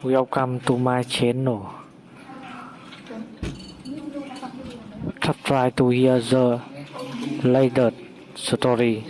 Welcome to my channel. Try to hear the latest story.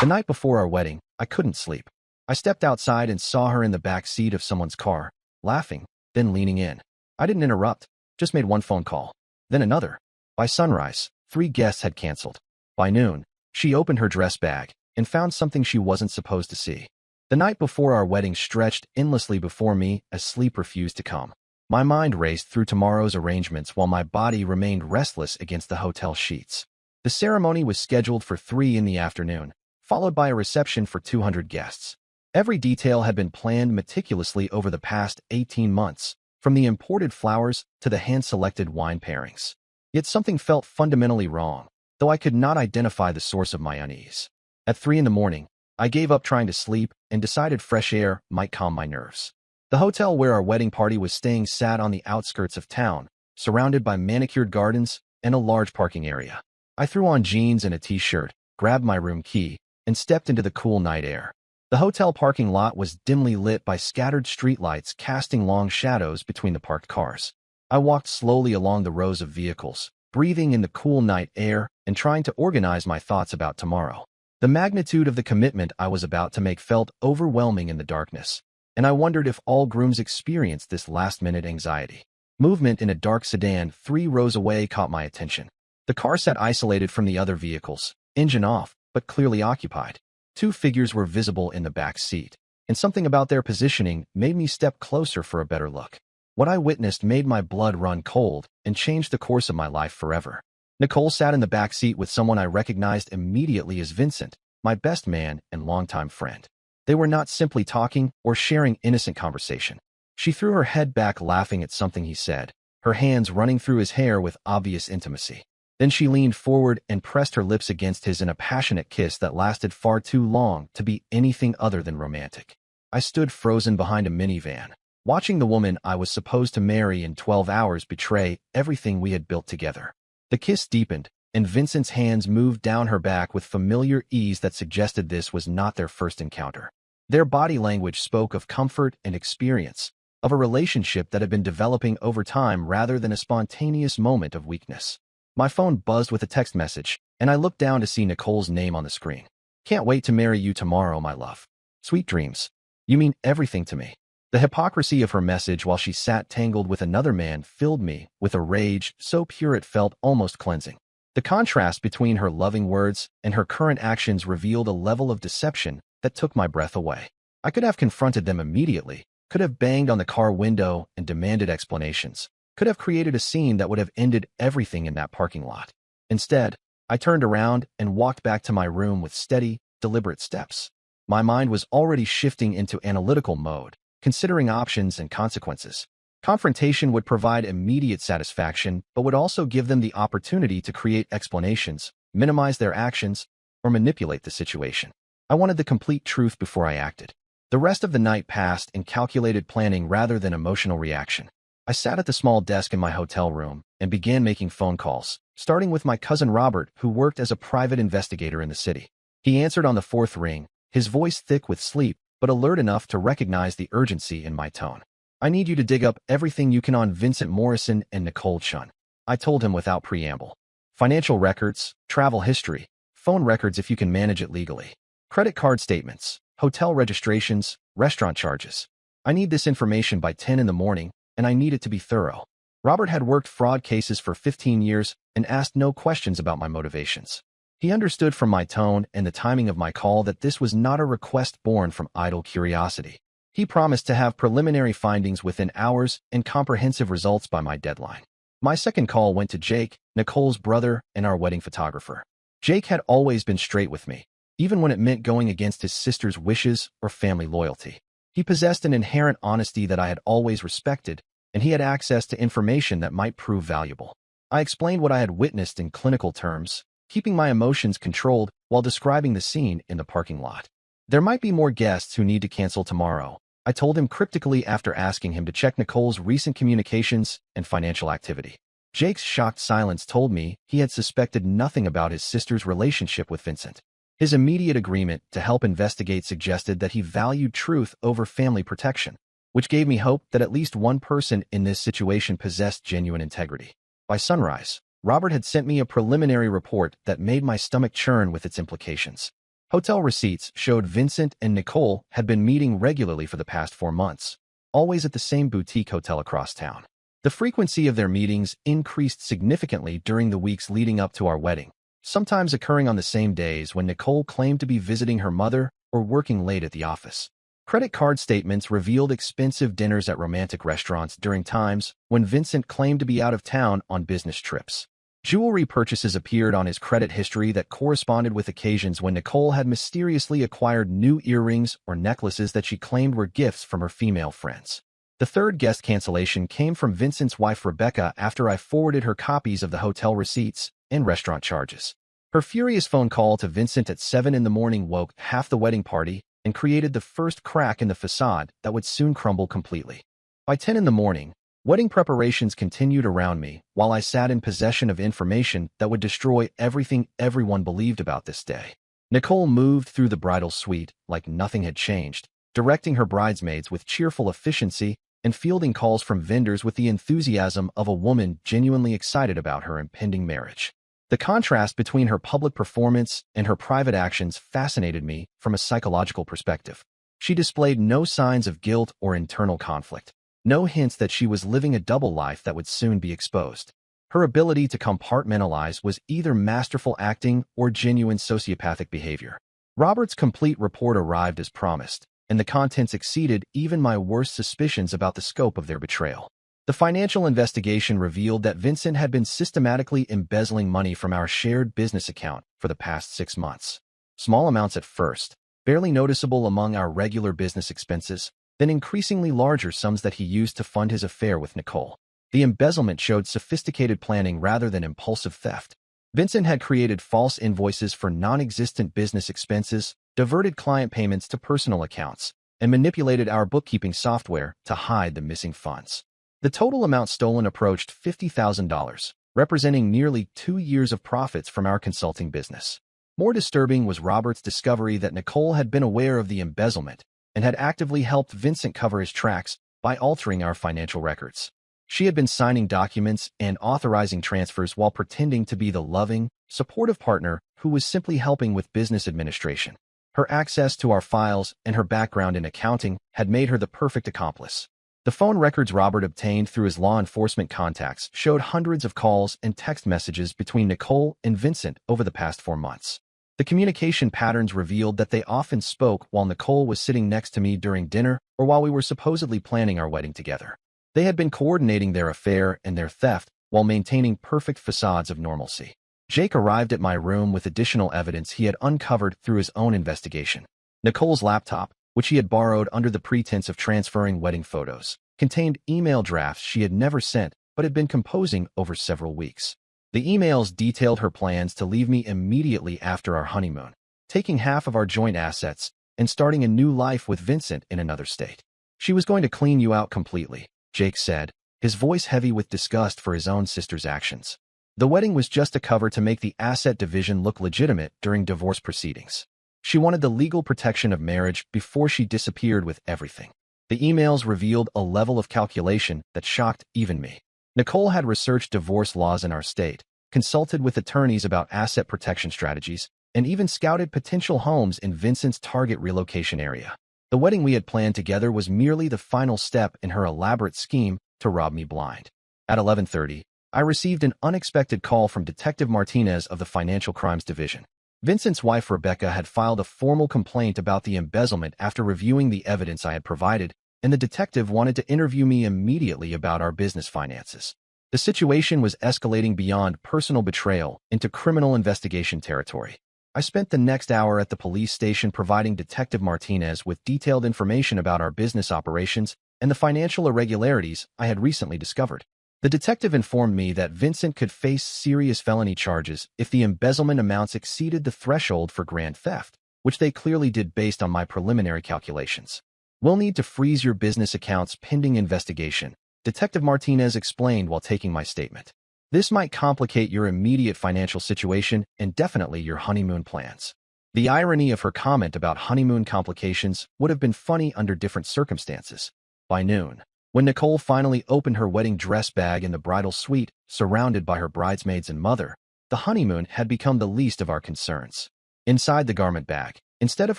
The night before our wedding, I couldn't sleep. I stepped outside and saw her in the back seat of someone's car, laughing, then leaning in. I didn't interrupt, just made one phone call, then another. By sunrise, 3 guests had canceled. By noon, she opened her dress bag and found something she wasn't supposed to see. The night before our wedding stretched endlessly before me as sleep refused to come. My mind raced through tomorrow's arrangements while my body remained restless against the hotel sheets. The ceremony was scheduled for 3 in the afternoon, followed by a reception for 200 guests. Every detail had been planned meticulously over the past 18 months, from the imported flowers to the hand-selected wine pairings. Yet something felt fundamentally wrong, though I could not identify the source of my unease. At 3 in the morning, I gave up trying to sleep and decided fresh air might calm my nerves. The hotel where our wedding party was staying sat on the outskirts of town, surrounded by manicured gardens and a large parking area. I threw on jeans and a t-shirt, grabbed my room key, and stepped into the cool night air. The hotel parking lot was dimly lit by scattered streetlights casting long shadows between the parked cars. I walked slowly along the rows of vehicles, breathing in the cool night air and trying to organize my thoughts about tomorrow. The magnitude of the commitment I was about to make felt overwhelming in the darkness, and I wondered if all grooms experienced this last-minute anxiety. Movement in a dark sedan 3 rows away caught my attention. The car sat isolated from the other vehicles, engine off, but clearly occupied. 2 figures were visible in the back seat, and something about their positioning made me step closer for a better look. What I witnessed made my blood run cold and changed the course of my life forever. Nicole sat in the back seat with someone I recognized immediately as Vincent, my best man and longtime friend. They were not simply talking or sharing innocent conversation. She threw her head back laughing at something he said, her hands running through his hair with obvious intimacy. Then she leaned forward and pressed her lips against his in a passionate kiss that lasted far too long to be anything other than romantic. I stood frozen behind a minivan, watching the woman I was supposed to marry in 12 hours betray everything we had built together. The kiss deepened, and Vincent's hands moved down her back with familiar ease that suggested this was not their first encounter. Their body language spoke of comfort and experience, of a relationship that had been developing over time rather than a spontaneous moment of weakness. My phone buzzed with a text message, and I looked down to see Nicole's name on the screen. "Can't wait to marry you tomorrow, my love. Sweet dreams. You mean everything to me." The hypocrisy of her message while she sat tangled with another man filled me with a rage so pure it felt almost cleansing. The contrast between her loving words and her current actions revealed a level of deception that took my breath away. I could have confronted them immediately, could have banged on the car window and demanded explanations, could have created a scene that would have ended everything in that parking lot. Instead, I turned around and walked back to my room with steady, deliberate steps. My mind was already shifting into analytical mode, considering options and consequences. Confrontation would provide immediate satisfaction, but would also give them the opportunity to create explanations, minimize their actions, or manipulate the situation. I wanted the complete truth before I acted. The rest of the night passed in calculated planning rather than emotional reaction. I sat at the small desk in my hotel room and began making phone calls, starting with my cousin Robert, who worked as a private investigator in the city. He answered on the 4th ring, his voice thick with sleep, but alert enough to recognize the urgency in my tone. "I need you to dig up everything you can on Vincent Morrison and Nicole Chun," I told him without preamble. "Financial records, travel history, phone records if you can manage it legally, credit card statements, hotel registrations, restaurant charges. I need this information by 10 in the morning, and I need it to be thorough." Robert had worked fraud cases for 15 years and asked no questions about my motivations. He understood from my tone and the timing of my call that this was not a request born from idle curiosity. He promised to have preliminary findings within hours and comprehensive results by my deadline. My second call went to Jake, Nicole's brother and our wedding photographer. Jake had always been straight with me, even when it meant going against his sister's wishes or family loyalty. He possessed an inherent honesty that I had always respected, and he had access to information that might prove valuable. I explained what I had witnessed in clinical terms, keeping my emotions controlled while describing the scene in the parking lot. "There might be more guests who need to cancel tomorrow," I told him cryptically after asking him to check Nicole's recent communications and financial activity. Jake's shocked silence told me he had suspected nothing about his sister's relationship with Vincent. His immediate agreement to help investigate suggested that he valued truth over family protection. which gave me hope that at least one person in this situation possessed genuine integrity. By sunrise, Robert had sent me a preliminary report that made my stomach churn with its implications. Hotel receipts showed Vincent and Nicole had been meeting regularly for the past 4 months, always at the same boutique hotel across town. The frequency of their meetings increased significantly during the weeks leading up to our wedding, sometimes occurring on the same days when Nicole claimed to be visiting her mother or working late at the office. Credit card statements revealed expensive dinners at romantic restaurants during times when Vincent claimed to be out of town on business trips. Jewelry purchases appeared on his credit history that corresponded with occasions when Nicole had mysteriously acquired new earrings or necklaces that she claimed were gifts from her female friends. The third guest cancellation came from Vincent's wife Rebecca after I forwarded her copies of the hotel receipts and restaurant charges. Her furious phone call to Vincent at 7 in the morning woke half the wedding party and created the first crack in the facade that would soon crumble completely. By 10 in the morning, wedding preparations continued around me while I sat in possession of information that would destroy everything everyone believed about this day. Nicole moved through the bridal suite like nothing had changed, directing her bridesmaids with cheerful efficiency and fielding calls from vendors with the enthusiasm of a woman genuinely excited about her impending marriage. The contrast between her public performance and her private actions fascinated me from a psychological perspective. She displayed no signs of guilt or internal conflict, no hints that she was living a double life that would soon be exposed. Her ability to compartmentalize was either masterful acting or genuine sociopathic behavior. Robert's complete report arrived as promised, and the contents exceeded even my worst suspicions about the scope of their betrayal. The financial investigation revealed that Vincent had been systematically embezzling money from our shared business account for the past 6 months. Small amounts at first, barely noticeable among our regular business expenses, then increasingly larger sums that he used to fund his affair with Nicole. The embezzlement showed sophisticated planning rather than impulsive theft. Vincent had created false invoices for non-existent business expenses, diverted client payments to personal accounts, and manipulated our bookkeeping software to hide the missing funds. The total amount stolen approached $50,000, representing nearly 2 years of profits from our consulting business. More disturbing was Robert's discovery that Nicole had been aware of the embezzlement and had actively helped Vincent cover his tracks by altering our financial records. She had been signing documents and authorizing transfers while pretending to be the loving, supportive partner who was simply helping with business administration. Her access to our files and her background in accounting had made her the perfect accomplice. The phone records Robert obtained through his law enforcement contacts showed hundreds of calls and text messages between Nicole and Vincent over the past 4 months. The communication patterns revealed that they often spoke while Nicole was sitting next to me during dinner or while we were supposedly planning our wedding together. They had been coordinating their affair and their theft while maintaining perfect facades of normalcy. Jake arrived at my room with additional evidence he had uncovered through his own investigation. Nicole's laptop, which he had borrowed under the pretense of transferring wedding photos, contained email drafts she had never sent but had been composing over several weeks. The emails detailed her plans to leave me immediately after our honeymoon, taking half of our joint assets and starting a new life with Vincent in another state. She was going to clean you out completely, Jake said, his voice heavy with disgust for his own sister's actions. The wedding was just a cover to make the asset division look legitimate during divorce proceedings. She wanted the legal protection of marriage before she disappeared with everything. The emails revealed a level of calculation that shocked even me. Nicole had researched divorce laws in our state, consulted with attorneys about asset protection strategies, and even scouted potential homes in Vincent's target relocation area. The wedding we had planned together was merely the final step in her elaborate scheme to rob me blind. At 11:30, I received an unexpected call from Detective Martinez of the Financial Crimes Division. Vincent's wife Rebecca had filed a formal complaint about the embezzlement after reviewing the evidence I had provided, and the detective wanted to interview me immediately about our business finances. The situation was escalating beyond personal betrayal into criminal investigation territory. I spent the next hour at the police station providing Detective Martinez with detailed information about our business operations and the financial irregularities I had recently discovered. The detective informed me that Vincent could face serious felony charges if the embezzlement amounts exceeded the threshold for grand theft, which they clearly did based on my preliminary calculations. "We'll need to freeze your business accounts pending investigation," Detective Martinez explained while taking my statement. "This might complicate your immediate financial situation and definitely your honeymoon plans." The irony of her comment about honeymoon complications would have been funny under different circumstances, By noon, when Nicole finally opened her wedding dress bag in the bridal suite, surrounded by her bridesmaids and mother, the honeymoon had become the least of our concerns. Inside the garment bag, instead of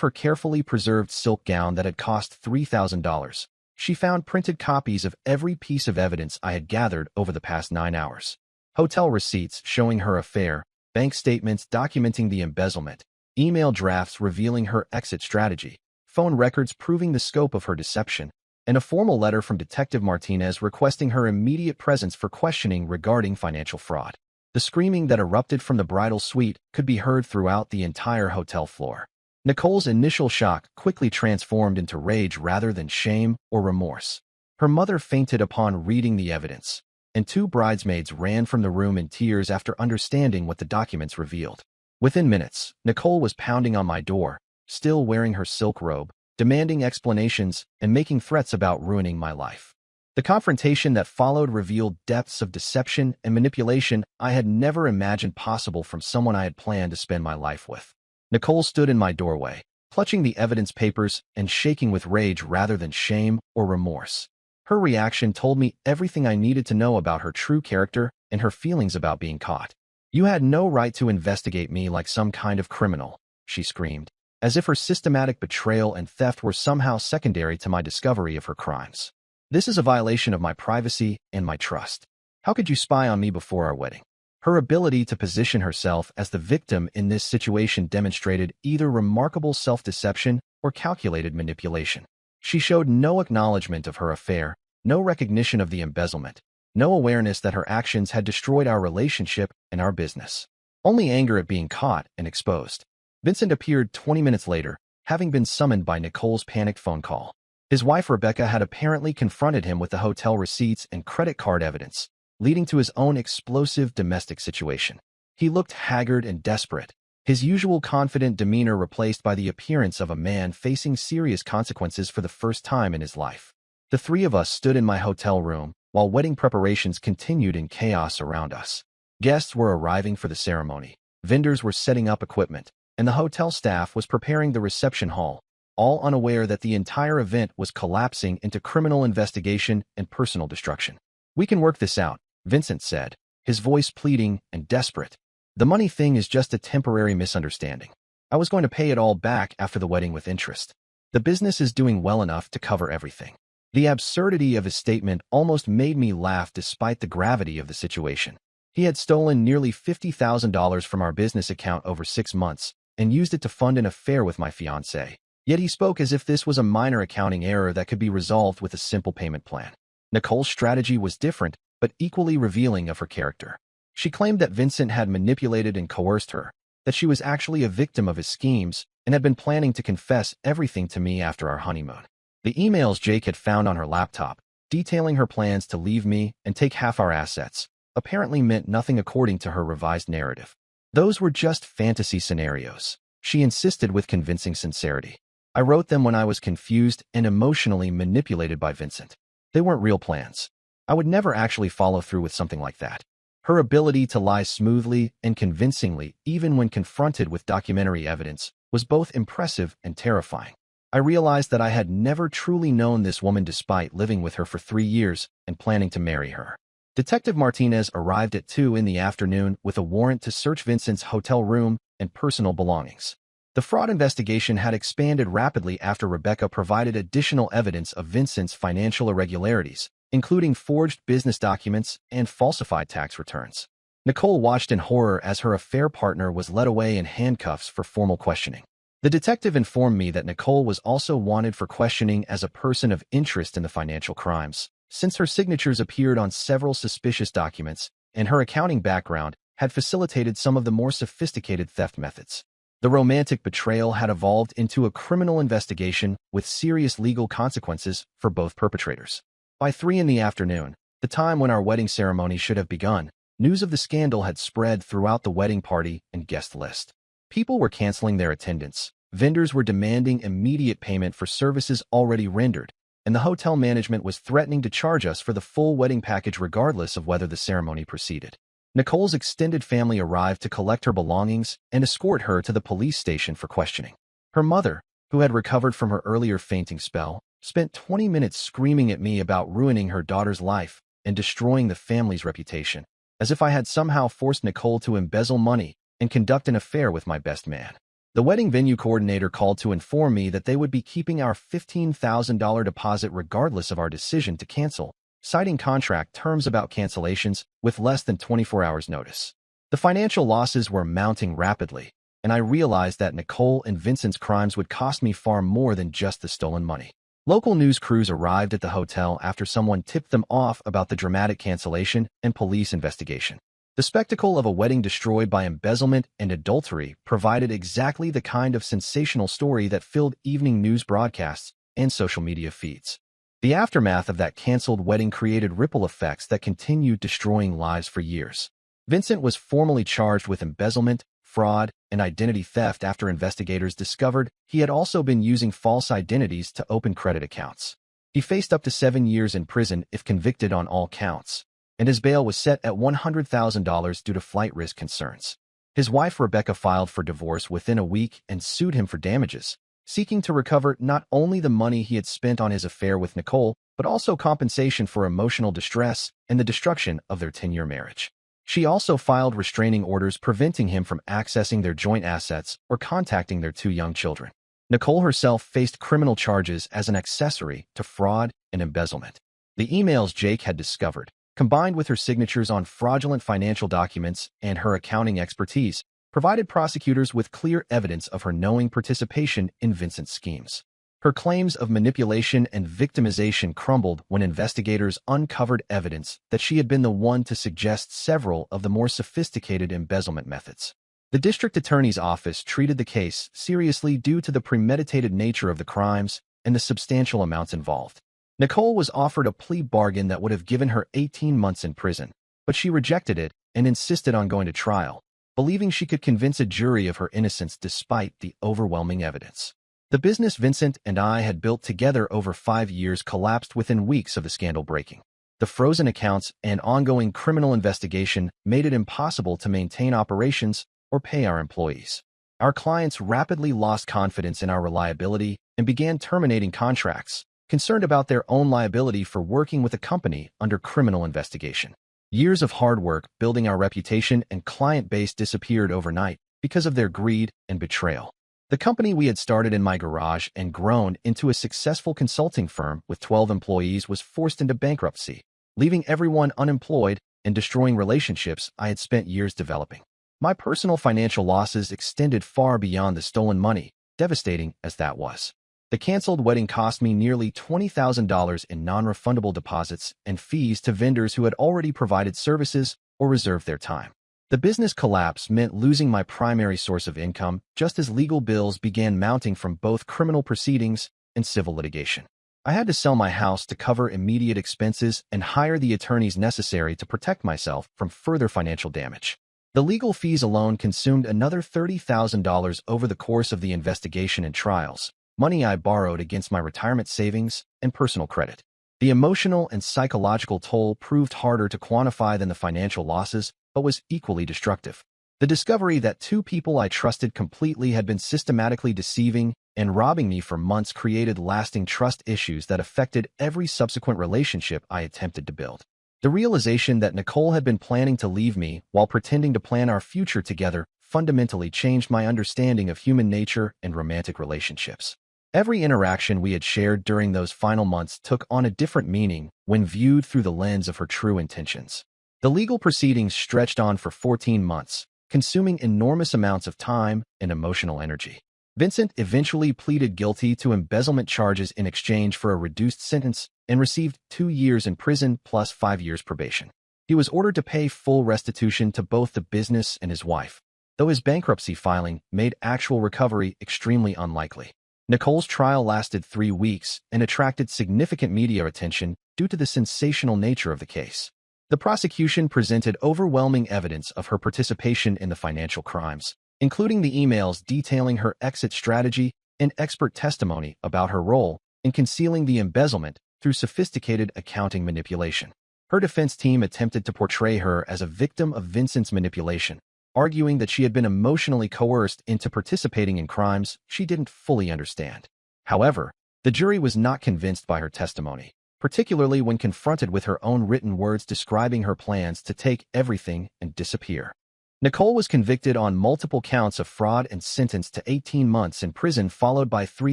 her carefully preserved silk gown that had cost $3,000, she found printed copies of every piece of evidence I had gathered over the past 9 hours. Hotel receipts showing her affair, bank statements documenting the embezzlement, email drafts revealing her exit strategy, phone records proving the scope of her deception, and a formal letter from Detective Martinez requesting her immediate presence for questioning regarding financial fraud. The screaming that erupted from the bridal suite could be heard throughout the entire hotel floor. Nicole's initial shock quickly transformed into rage rather than shame or remorse. Her mother fainted upon reading the evidence, and 2 bridesmaids ran from the room in tears after understanding what the documents revealed. Within minutes, Nicole was pounding on my door, still wearing her silk robe, demanding explanations and making threats about ruining my life. The confrontation that followed revealed depths of deception and manipulation I had never imagined possible from someone I had planned to spend my life with. Nicole stood in my doorway, clutching the evidence papers and shaking with rage rather than shame or remorse. Her reaction told me everything I needed to know about her true character and her feelings about being caught. "You had no right to investigate me like some kind of criminal," she screamed, as if her systematic betrayal and theft were somehow secondary to my discovery of her crimes. "This is a violation of my privacy and my trust. How could you spy on me before our wedding?" Her ability to position herself as the victim in this situation demonstrated either remarkable self-deception or calculated manipulation. She showed no acknowledgement of her affair, no recognition of the embezzlement, no awareness that her actions had destroyed our relationship and our business. Only anger at being caught and exposed. Vincent appeared 20 minutes later, having been summoned by Nicole's panicked phone call. His wife Rebecca had apparently confronted him with the hotel receipts and credit card evidence, leading to his own explosive domestic situation. He looked haggard and desperate, his usual confident demeanor replaced by the appearance of a man facing serious consequences for the first time in his life. The 3 of us stood in my hotel room, while wedding preparations continued in chaos around us. Guests were arriving for the ceremony, vendors were setting up equipment, and the hotel staff was preparing the reception hall, all unaware that the entire event was collapsing into criminal investigation and personal destruction. "We can work this out," Vincent said, his voice pleading and desperate. "The money thing is just a temporary misunderstanding. I was going to pay it all back after the wedding with interest. The business is doing well enough to cover everything." The absurdity of his statement almost made me laugh despite the gravity of the situation. He had stolen nearly $50,000 from our business account over 6 months and used it to fund an affair with my fiancée. Yet he spoke as if this was a minor accounting error that could be resolved with a simple payment plan. Nicole's strategy was different, but equally revealing of her character. She claimed that Vincent had manipulated and coerced her, that she was actually a victim of his schemes, and had been planning to confess everything to me after our honeymoon. The emails Jake had found on her laptop, detailing her plans to leave me and take half our assets, apparently meant nothing according to her revised narrative. Those were just fantasy scenarios, she insisted with convincing sincerity. I wrote them when I was confused and emotionally manipulated by Vincent. They weren't real plans. I would never actually follow through with something like that. Her ability to lie smoothly and convincingly, even when confronted with documentary evidence, was both impressive and terrifying. I realized that I had never truly known this woman despite living with her for 3 years and planning to marry her. Detective Martinez arrived at 2 in the afternoon with a warrant to search Vincent's hotel room and personal belongings. The fraud investigation had expanded rapidly after Rebecca provided additional evidence of Vincent's financial irregularities, including forged business documents and falsified tax returns. Nicole watched in horror as her affair partner was led away in handcuffs for formal questioning. The detective informed me that Nicole was also wanted for questioning as a person of interest in the financial crimes, since her signatures appeared on several suspicious documents, and her accounting background had facilitated some of the more sophisticated theft methods. The romantic betrayal had evolved into a criminal investigation with serious legal consequences for both perpetrators. By 3 in the afternoon, the time when our wedding ceremony should have begun, news of the scandal had spread throughout the wedding party and guest list. People were canceling their attendance, vendors were demanding immediate payment for services already rendered, and the hotel management was threatening to charge us for the full wedding package regardless of whether the ceremony proceeded. Nicole's extended family arrived to collect her belongings and escort her to the police station for questioning. Her mother, who had recovered from her earlier fainting spell, spent 20 minutes screaming at me about ruining her daughter's life and destroying the family's reputation, as if I had somehow forced Nicole to embezzle money and conduct an affair with my best man. The wedding venue coordinator called to inform me that they would be keeping our $15,000 deposit regardless of our decision to cancel, citing contract terms about cancellations with less than 24 hours notice. The financial losses were mounting rapidly, and I realized that Nicole and Vincent's crimes would cost me far more than just the stolen money. Local news crews arrived at the hotel after someone tipped them off about the dramatic cancellation and police investigation. The spectacle of a wedding destroyed by embezzlement and adultery provided exactly the kind of sensational story that filled evening news broadcasts and social media feeds. The aftermath of that canceled wedding created ripple effects that continued destroying lives for years. Vincent was formally charged with embezzlement, fraud, and identity theft after investigators discovered he had also been using false identities to open credit accounts. He faced up to 7 years in prison if convicted on all counts, and his bail was set at $100,000 due to flight risk concerns. His wife Rebecca filed for divorce within a week and sued him for damages, seeking to recover not only the money he had spent on his affair with Nicole, but also compensation for emotional distress and the destruction of their 10-year marriage. She also filed restraining orders preventing him from accessing their joint assets or contacting their 2 young children. Nicole herself faced criminal charges as an accessory to fraud and embezzlement. The emails Jake had discovered, combined with her signatures on fraudulent financial documents and her accounting expertise, provided prosecutors with clear evidence of her knowing participation in Vincent's schemes. Her claims of manipulation and victimization crumbled when investigators uncovered evidence that she had been the one to suggest several of the more sophisticated embezzlement methods. The district attorney's office treated the case seriously due to the premeditated nature of the crimes and the substantial amounts involved. Nicole was offered a plea bargain that would have given her 18 months in prison, but she rejected it and insisted on going to trial, believing she could convince a jury of her innocence despite the overwhelming evidence. The business Vincent and I had built together over 5 years collapsed within weeks of the scandal breaking. The frozen accounts and ongoing criminal investigation made it impossible to maintain operations or pay our employees. Our clients rapidly lost confidence in our reliability and began terminating contracts, concerned about their own liability for working with a company under criminal investigation. Years of hard work building our reputation and client base disappeared overnight because of their greed and betrayal. The company we had started in my garage and grown into a successful consulting firm with 12 employees was forced into bankruptcy, leaving everyone unemployed and destroying relationships I had spent years developing. My personal financial losses extended far beyond the stolen money, devastating as that was. The canceled wedding cost me nearly $20,000 in non-refundable deposits and fees to vendors who had already provided services or reserved their time. The business collapse meant losing my primary source of income just as legal bills began mounting from both criminal proceedings and civil litigation. I had to sell my house to cover immediate expenses and hire the attorneys necessary to protect myself from further financial damage. The legal fees alone consumed another $30,000 over the course of the investigation and trials, money I borrowed against my retirement savings and personal credit. The emotional and psychological toll proved harder to quantify than the financial losses, but was equally destructive. The discovery that 2 people I trusted completely had been systematically deceiving and robbing me for months created lasting trust issues that affected every subsequent relationship I attempted to build. The realization that Nicole had been planning to leave me while pretending to plan our future together fundamentally changed my understanding of human nature and romantic relationships. Every interaction we had shared during those final months took on a different meaning when viewed through the lens of her true intentions. The legal proceedings stretched on for 14 months, consuming enormous amounts of time and emotional energy. Vincent eventually pleaded guilty to embezzlement charges in exchange for a reduced sentence and received 2 years in prison plus 5 years probation. He was ordered to pay full restitution to both the business and his wife, though his bankruptcy filing made actual recovery extremely unlikely. Nicole's trial lasted 3 weeks and attracted significant media attention due to the sensational nature of the case. The prosecution presented overwhelming evidence of her participation in the financial crimes, including the emails detailing her exit strategy and expert testimony about her role in concealing the embezzlement through sophisticated accounting manipulation. Her defense team attempted to portray her as a victim of Vincent's manipulation, arguing that she had been emotionally coerced into participating in crimes she didn't fully understand. However, The jury was not convinced by her testimony, particularly when confronted with her own written words describing her plans to take everything and disappear. Nicole was convicted on multiple counts of fraud and sentenced to 18 months in prison, followed by 3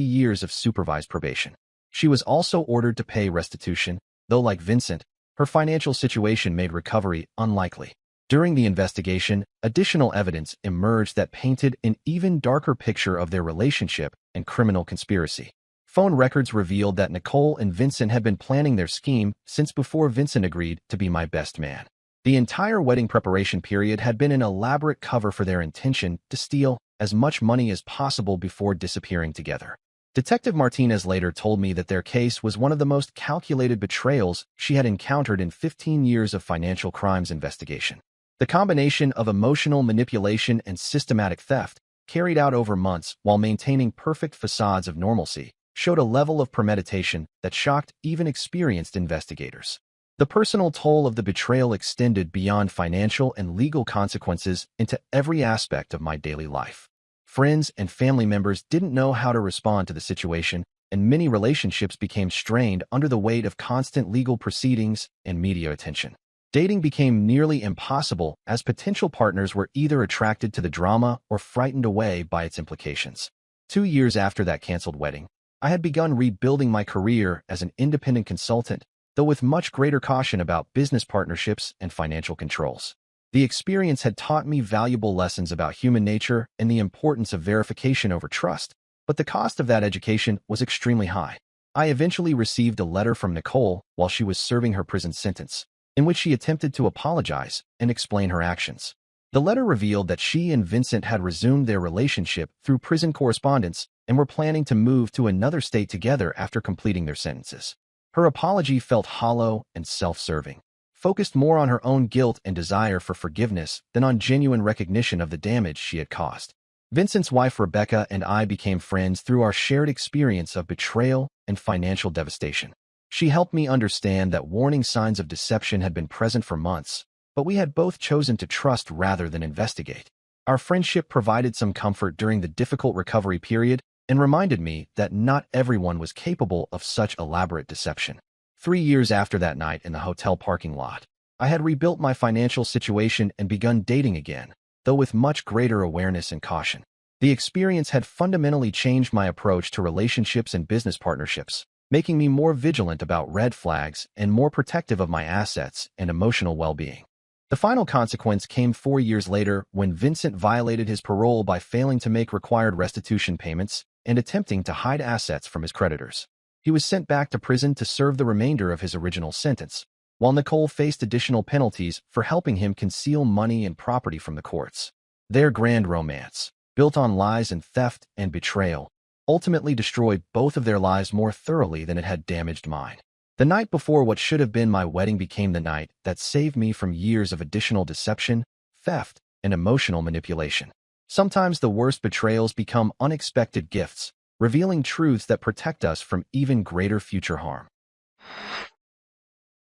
years of supervised probation. She was also ordered to pay restitution, though like Vincent, her financial situation made recovery unlikely. During the investigation, additional evidence emerged that painted an even darker picture of their relationship and criminal conspiracy. Phone records revealed that Nicole and Vincent had been planning their scheme since before Vincent agreed to be my best man. The entire wedding preparation period had been an elaborate cover for their intention to steal as much money as possible before disappearing together. Detective Martinez later told me that their case was one of the most calculated betrayals she had encountered in 15 years of financial crimes investigation. The combination of emotional manipulation and systematic theft, carried out over months while maintaining perfect facades of normalcy, showed a level of premeditation that shocked even experienced investigators. The personal toll of the betrayal extended beyond financial and legal consequences into every aspect of my daily life. Friends and family members didn't know how to respond to the situation, and many relationships became strained under the weight of constant legal proceedings and media attention. Dating became nearly impossible as potential partners were either attracted to the drama or frightened away by its implications. 2 years after that canceled wedding, I had begun rebuilding my career as an independent consultant, though with much greater caution about business partnerships and financial controls. The experience had taught me valuable lessons about human nature and the importance of verification over trust, but the cost of that education was extremely high. I eventually received a letter from Nicole while she was serving her prison sentence, in which she attempted to apologize and explain her actions. The letter revealed that she and Vincent had resumed their relationship through prison correspondence and were planning to move to another state together after completing their sentences. Her apology felt hollow and self-serving, focused more on her own guilt and desire for forgiveness than on genuine recognition of the damage she had caused. Vincent's wife Rebecca and I became friends through our shared experience of betrayal and financial devastation. She helped me understand that warning signs of deception had been present for months, but we had both chosen to trust rather than investigate. Our friendship provided some comfort during the difficult recovery period and reminded me that not everyone was capable of such elaborate deception. 3 years after that night in the hotel parking lot, I had rebuilt my financial situation and begun dating again, though with much greater awareness and caution. The experience had fundamentally changed my approach to relationships and business partnerships, making me more vigilant about red flags and more protective of my assets and emotional well-being. The final consequence came 4 years later when Vincent violated his parole by failing to make required restitution payments and attempting to hide assets from his creditors. He was sent back to prison to serve the remainder of his original sentence, while Nicole faced additional penalties for helping him conceal money and property from the courts. Their grand romance, built on lies and theft and betrayal, ultimately destroyed both of their lives more thoroughly than it had damaged mine. The night before what should have been my wedding became the night that saved me from years of additional deception, theft, and emotional manipulation. Sometimes the worst betrayals become unexpected gifts, revealing truths that protect us from even greater future harm.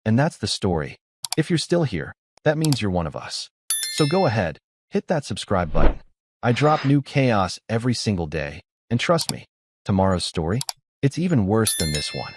And that's the story. If you're still here, that means you're one of us. So go ahead, hit that subscribe button. I drop new chaos every single day, and trust me, tomorrow's story, it's even worse than this one.